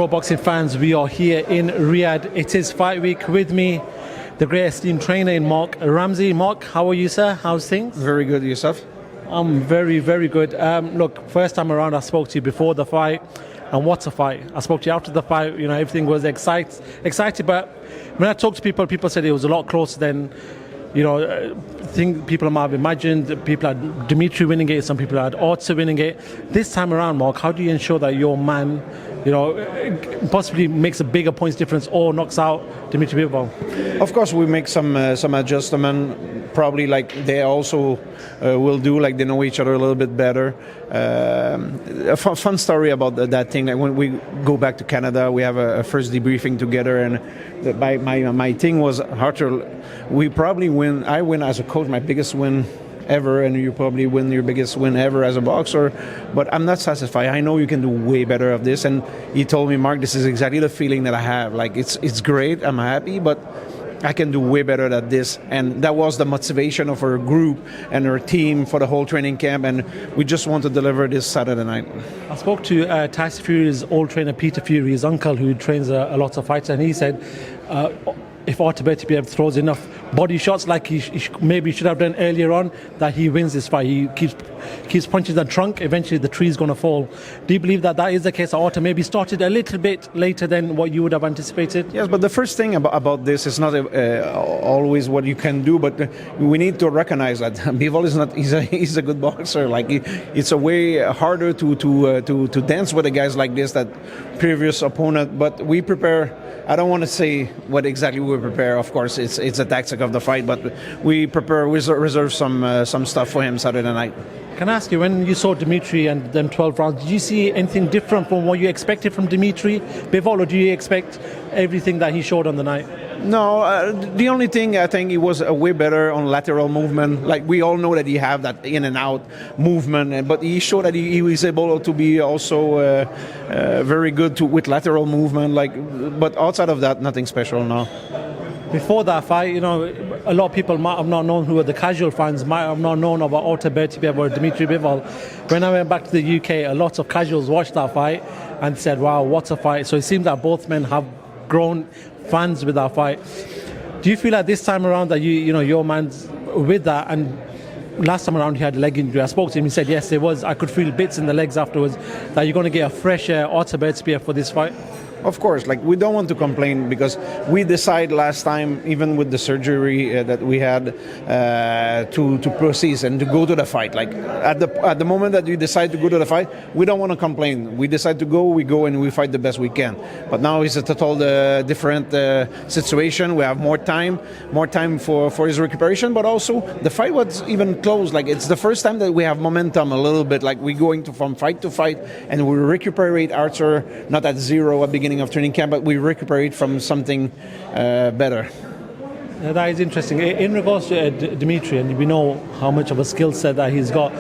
Pro boxing fans, we are here in Riyadh. It is fight week. With me, the great esteemed trainer in Marc Ramsay. Marc, how are you, sir? How's things? Very good. Yourself? I'm very, very good. Look, first time around, I spoke to you before the fight, and what a fight. I spoke to you after the fight. You know, everything was excited, but when I talked to people, people said it was a lot closer than, you know, think people might have imagined. People had Dmitry winning it, some people had Artur winning it. This time around, Marc, how do you ensure that your man, you know, possibly makes a bigger points difference or knocks out Dmitry Bivol? Of course, we make some adjustment. Probably like they also will do, like they know each other a little bit better. A fun story about that thing. Like when we go back to Canada, we have a first debriefing together, and my thing was, Artur, we probably win. I win as a coach, my biggest win ever, and you probably win your biggest win ever as a boxer, but I'm not satisfied. I know you can do way better of this. And he told me, Marc, this is exactly the feeling that I have. Like it's great, I'm happy, but I can do way better than this. And that was the motivation of our group and our team for the whole training camp, and we just want to deliver this Saturday night. I spoke to Tyson Fury's old trainer, Peter Fury, his uncle, who trains a lot of fighters, and he said if Artur Beterbiev throws enough body shots like he maybe should have done earlier on, that he wins this fight. He keeps punching the trunk, eventually the tree is going to fall. Do you believe that is the case? Artur maybe started a little bit later than what you would have anticipated? Yes, but the first thing about this is not always what you can do, but we need to recognize that Bivol is not. He's a good boxer. Like it's a way harder to dance with the guys like this that previous opponent. But we prepare. I don't want to say what exactly we prepare. Of course, it's a tactic of the fight, but we prepare. We reserve some stuff for him Saturday night. Can I ask you, when you saw Dmitry and them 12 rounds, did you see anything different from what you expected from Dmitry Bivol, or do you expect everything that he showed on the night? No, the only thing I think he was way better on lateral movement. Like we all know that he have that in and out movement, but he showed that he was able to be also very good with lateral movement. Like, but outside of that, nothing special now. Before that fight, you know, a lot of people might have not known, who are the casual fans, might have not known about Artur Beterbiev or Dmitry Bivol. When I went back to the UK, a lot of casuals watched that fight and said, wow, what a fight. So it seems that both men have grown fans with that fight. Do you feel like this time around that you know your man's with that? And last time around he had a leg injury. I spoke to him, he said yes, there was. I could feel bits in the legs afterwards. That you're going to get a fresh Artur Beterbiev for this fight? Of course, like we don't want to complain because we decided last time, even with the surgery that we had, to proceed and to go to the fight. Like at the moment that we decide to go to the fight, we don't want to complain. We decide to go, we go, and we fight the best we can. But now it's a total different situation. We have more time for his recuperation. But also the fight was even close. Like it's the first time that we have momentum a little bit. Like we're going from fight to fight, and we recuperate Artur not at zero at beginning of training camp, but we recuperate from something better. That is interesting. In regards to Dmitry, and we know how much of a skill set that he's got,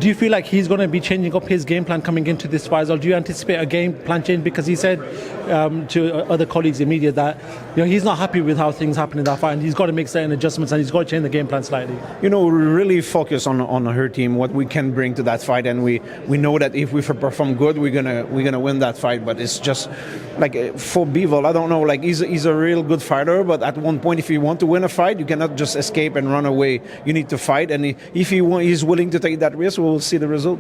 do you feel like he's going to be changing up his game plan coming into this fight, or do you anticipate a game plan change? Because he said to other colleagues in media that he's not happy with how things happen in that fight, and he's got to make certain adjustments, and he's got to change the game plan slightly. We really focus on her team, what we can bring to that fight, and we know that if we perform good, we're gonna win that fight. But it's just like for Bivol, I don't know. Like he's a real good fighter, but at one point, if you want to win a fight, you cannot just escape and run away. You need to fight, and if he's willing to take that risk, we'll see the result.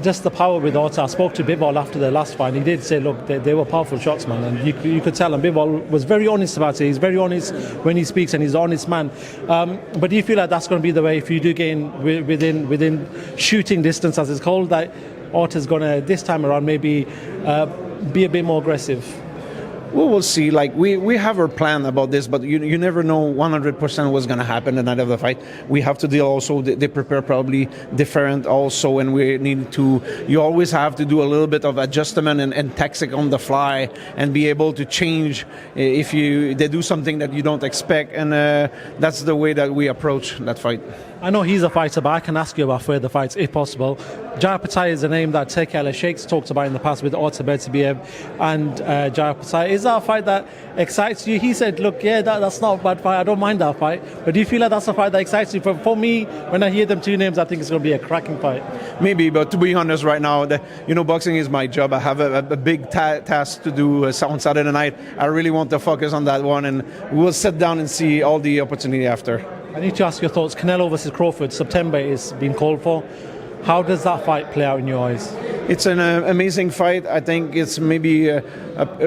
Just the power with Artur. I spoke to Bivol after the last fight. He did say, look, they were powerful shots, man. And you could tell. And Bivol was very honest about it. He's very honest when he speaks, and he's an honest man. But do you feel like that's going to be the way, if you do get in within shooting distance, as it's called, that Artur's going to, this time around, maybe be a bit more aggressive? We will see. Like we have our plan about this, but you never know 100% what's going to happen the night of the fight. We have to deal also. They prepare probably different also, and we need to. You always have to do a little bit of adjustment and tactic on the fly, and be able to change if they do something that you don't expect, and that's the way that we approach that fight. I know he's a fighter, but I can ask you about further fights if possible. Jaya is a name that Turki Al Sheikh's talked about in the past with Artur Beterbiev and Jaya. Is that a fight that excites you? He said, look, yeah, that's not a bad fight. I don't mind that fight. But do you feel like that's a fight that excites you? For me, when I hear them two names, I think it's going to be a cracking fight. Maybe, but to be honest, right now, boxing is my job. I have a big task to do on Saturday night. I really want to focus on that one, and we'll sit down and see all the opportunity after. I need to ask your thoughts. Canelo versus Crawford, September is being called for. How does that fight play out in your eyes? It's an amazing fight. I think it's maybe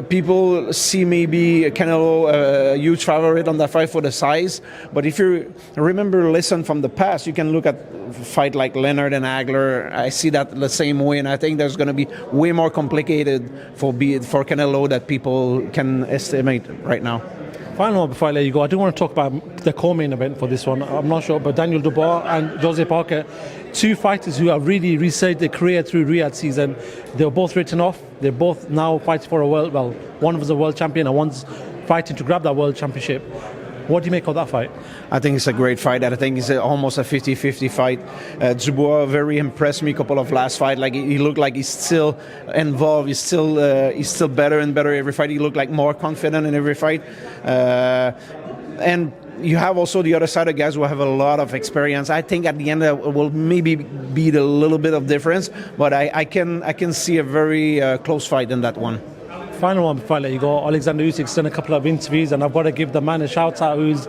people see maybe Canelo a huge favorite on that fight for the size. But if you listen from the past, you can look at a fight like Leonard and Hagler. I see that the same way, and I think there's going to be way more complicated for Canelo that people can estimate right now. Final one before I let you go, I do want to talk about the co-main event for this one. I'm not sure, but Daniel Dubois and Jose Parker, two fighters who have really reset their career through Riyadh season. They were both written off. They're both now fighting for a world. Well, one was a world champion and one's fighting to grab that world championship. What do you make of that fight? I think it's a great fight. I think it's almost a 50-50 fight. Dubois very impressed me a couple of last fight. Like he looked like he's still involved. He's still better and better every fight. He looked like more confident in every fight. And you have also the other side of guys who have a lot of experience. I think at the end it will maybe be a little bit of difference, but I can see a very close fight in that one. Final one before I let you go. Oleksandr Usyk's done a couple of interviews, and I've got to give the man a shout out who's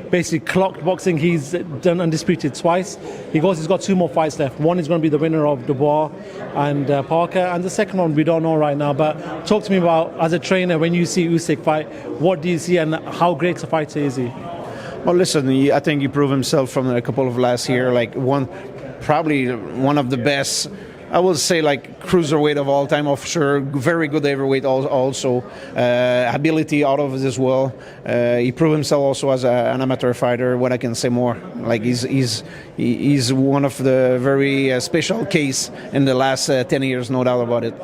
basically clocked boxing. He's done undisputed twice. He's got two more fights left. One is going to be the winner of Dubois and Parker, and the second one we don't know right now. But talk to me about, as a trainer, when you see Usyk fight, what do you see and how great a fighter is he? Well, listen, I think he proved himself from a couple of last year. Probably one of the best. I will say like cruiserweight of all time, of sure. Very good heavyweight also. Ability out of it as well. He proved himself also as an amateur fighter. What I can say more, like he's one of the very special case in the last 10 years, no doubt about it.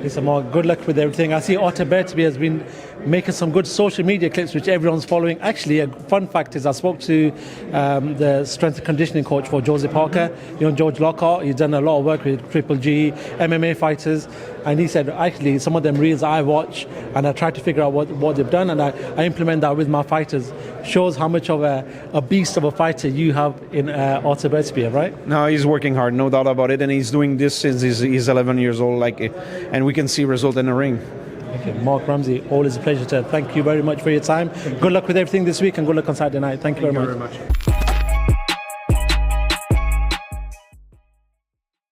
Listen, Marc, good luck with everything. I see Artur Beterbiev has been making some good social media clips which everyone's following. Actually, a fun fact is I spoke to the strength and conditioning coach for Jose Parker, George Lockhart. He's done a lot of work with Triple G, MMA fighters, and he said actually some of them reels I watch and I try to figure out what they've done, and I implement that with my fighters. Shows how much of a beast of a fighter you have in Artur Beterbiev, right? No, he's working hard, no doubt about it, and he's doing this since he's 11 years old, and we can see result in the ring. Okay, Marc Ramsay, always a pleasure to thank you very much for your time. Good luck with everything this week and good luck on Saturday night. Thank you very much.